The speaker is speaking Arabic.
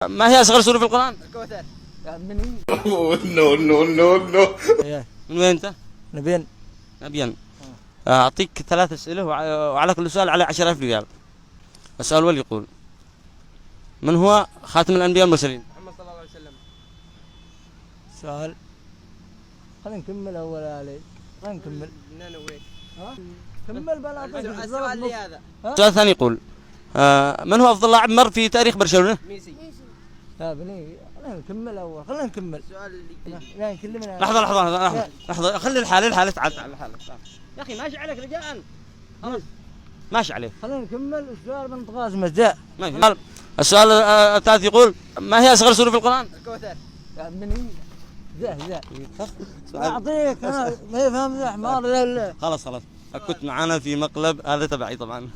ما هي أصغر سورة في القرآن؟ الكوثر. نو نو نو نو. من وين أنت؟ نبين. نبيان. أعطيك 3 أسئلة وعلى كل سؤال على 10,000 ريال. السؤال الأول يقول: من هو خاتم الأنبياء والمرسلين؟ محمد صلى الله عليه وسلم. سؤال. خلينا نكمل أول علي. خلينا نكمل. كمل بلا السؤال لي هذا. السؤال الثاني يقول: من هو أفضل لاعب مر في تاريخ برشلونة؟ ميسي. لا بني خلينا نكمل أول. خلينا نكمل. السؤال اللي لا نكلمنا. لحظة خلي الحالة تعال الحالة. يا أخي ماشي عليك رجاء. خلاص ماشي عليك. خلينا نكمل السؤال بنت قاسم الجاء. ماشي. السؤال الثالث يقول: ما هي أصغر سورة في القرآن؟ الكوثر. يا بني ذا أعطيك أنا ما يفهم ذا حمار لا. خلاص كنت معانا في مقلب، هذا تبعي طبعا.